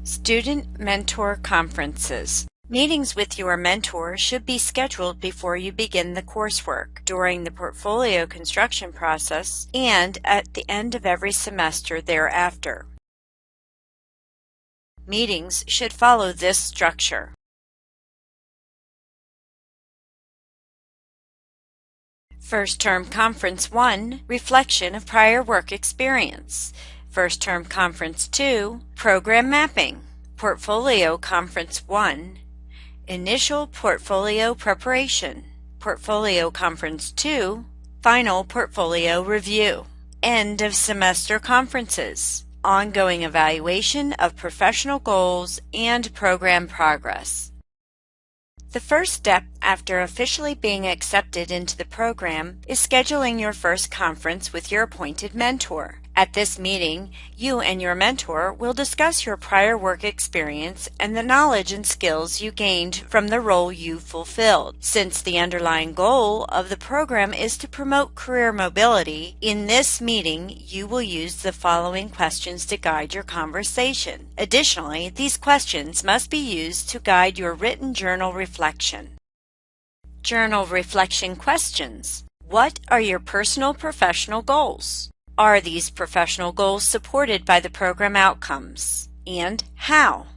Student Mentor Conferences. Meetings with your mentor should be scheduled before you begin the coursework, during the portfolio construction process, and at the end of every semester thereafter. Meetings should follow this structure. First Term Conference 1, Reflection of Prior Work Experience. First Term Conference 2, Program Mapping. Portfolio Conference 1, Initial Portfolio Preparation. Portfolio Conference 2, Final Portfolio Review. End of Semester Conferences. Ongoing evaluation of professional goals and program progress. The first step after officially being accepted into the program is scheduling your first conference with your appointed mentor. At this meeting, you and your mentor will discuss your prior work experience and the knowledge and skills you gained from the role you fulfilled. Since the underlying goal of the program is to promote career mobility, in this meeting you will use the following questions to guide your conversation. Additionally, these questions must be used to guide your written journal reflection. Journal reflection questions. What are your personal professional goals? Are these professional goals supported by the program outcomes? And how?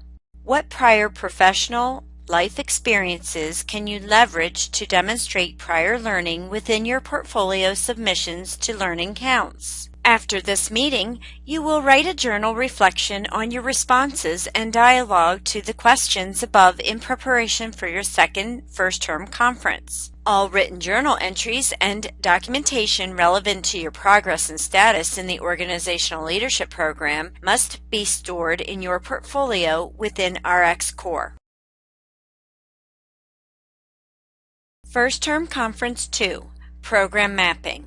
What prior professional life experiences can you leverage to demonstrate prior learning within your portfolio submissions to Learning Counts? After this meeting, you will write a journal reflection on your responses and dialogue to the questions above in preparation for your second first-term conference. All written journal entries and documentation relevant to your progress and status in the Organizational Leadership Program must be stored in your portfolio within RxCore. First Term Conference 2, Program Mapping.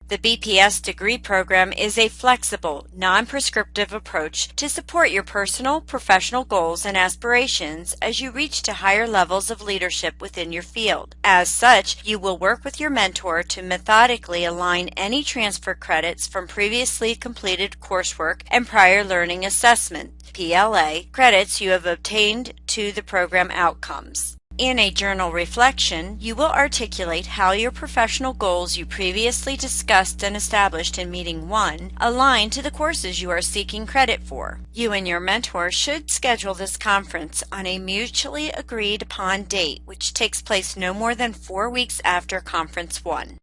The BPS degree program is a flexible, non-prescriptive approach to support your personal, professional goals and aspirations as you reach to higher levels of leadership within your field. As such, you will work with your mentor to methodically align any transfer credits from previously completed coursework and prior learning assessment, PLA, credits you have obtained to the program outcomes. In a journal reflection, you will articulate how your professional goals you previously discussed and established in Meeting 1 align to the courses you are seeking credit for. You and your mentor should schedule this conference on a mutually agreed upon date, which takes place no more than 4 weeks after Conference 1.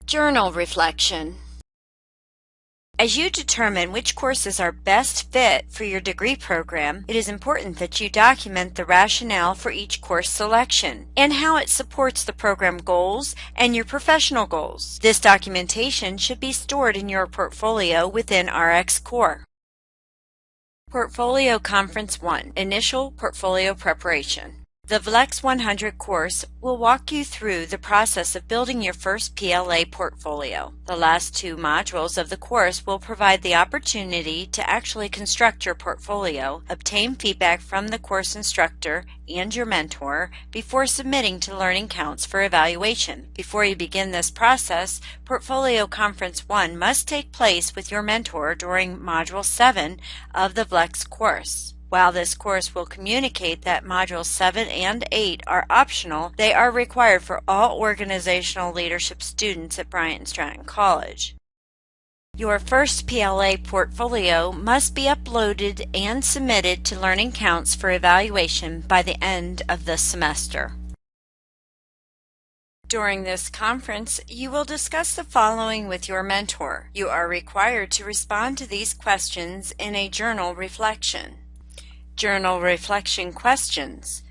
Journal reflection. As you determine which courses are best fit for your degree program, it is important that you document the rationale for each course selection and how it supports the program goals and your professional goals. This documentation should be stored in your portfolio within RxCore. Portfolio Conference 1, Initial Portfolio Preparation. The VLEX 100 course will walk you through the process of building your first PLA portfolio. The last 2 modules of the course will provide the opportunity to actually construct your portfolio, obtain feedback from the course instructor and your mentor before submitting to Learning Counts for evaluation. Before you begin this process, Portfolio Conference 1 must take place with your mentor during Module 7 of the VLEX course. While this course will communicate that Modules 7 and 8 are optional, they are required for all organizational leadership students at Bryant Stratton College. Your first PLA portfolio must be uploaded and submitted to Learning Counts for evaluation by the end of the semester. During this conference, you will discuss the following with your mentor. You are required to respond to these questions in a journal reflection. Journal reflection questions.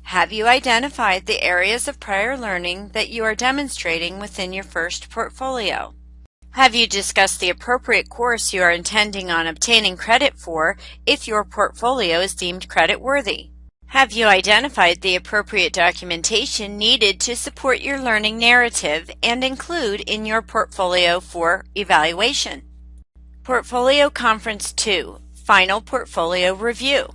Have you identified the areas of prior learning that you are demonstrating within your first portfolio? Have you discussed the appropriate course you are intending on obtaining credit for if your portfolio is deemed credit-worthy? Have you identified the appropriate documentation needed to support your learning narrative and include in your portfolio for evaluation? Portfolio Conference 2, Final Portfolio Review.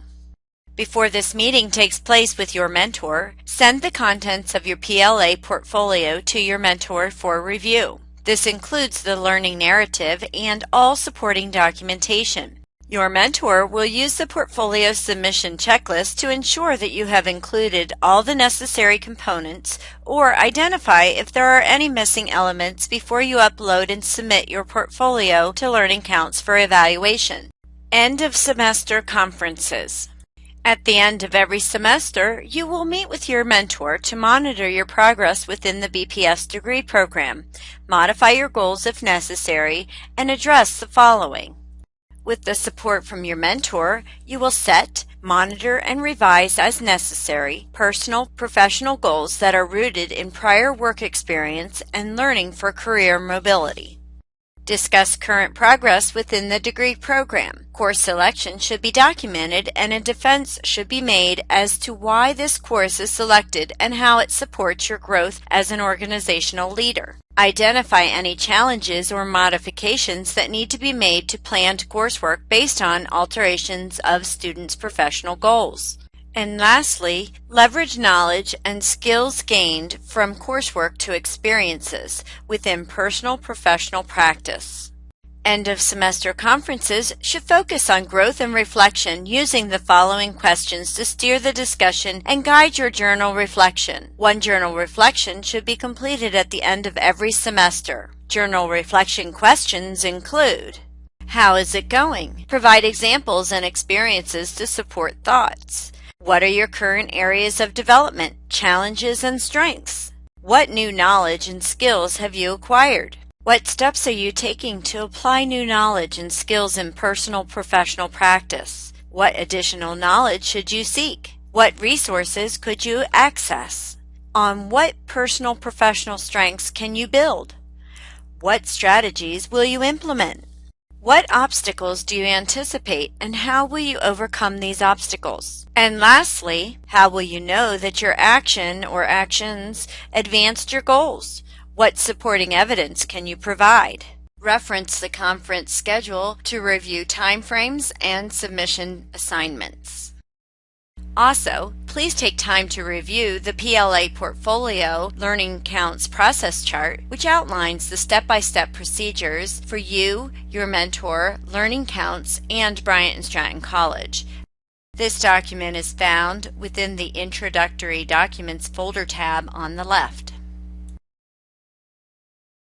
Before this meeting takes place with your mentor, send the contents of your PLA portfolio to your mentor for review. This includes the learning narrative and all supporting documentation. Your mentor will use the portfolio submission checklist to ensure that you have included all the necessary components or identify if there are any missing elements before you upload and submit your portfolio to Learning Counts for evaluation. End of semester conferences. At the end of every semester, you will meet with your mentor to monitor your progress within the BPS degree program, modify your goals if necessary, and address the following. With the support from your mentor, you will set, monitor, and revise as necessary personal, professional goals that are rooted in prior work experience and learning for career mobility. Discuss current progress within the degree program. Course selection should be documented and a defense should be made as to why this course is selected and how it supports your growth as an organizational leader. Identify any challenges or modifications that need to be made to planned coursework based on alterations of students' professional goals. And lastly, leverage knowledge and skills gained from coursework to experiences within personal professional practice. End of semester conferences should focus on growth and reflection using the following questions to steer the discussion and guide your journal reflection. One journal reflection should be completed at the end of every semester. Journal reflection questions include: how is it going? Provide examples and experiences to support thoughts. What are your current areas of development, challenges, and strengths? What new knowledge and skills have you acquired? What steps are you taking to apply new knowledge and skills in personal professional practice? What additional knowledge should you seek? What resources could you access? On what personal professional strengths can you build? What strategies will you implement? What obstacles do you anticipate and how will you overcome these obstacles? And lastly, how will you know that your action or actions advanced your goals? What supporting evidence can you provide? Reference the conference schedule to review timeframes and submission assignments. Also, please take time to review the PLA Portfolio Learning Counts process chart, which outlines the step-by-step procedures for you, your mentor, Learning Counts, and Bryant & Stratton College. This document is found within the Introductory Documents folder tab on the left.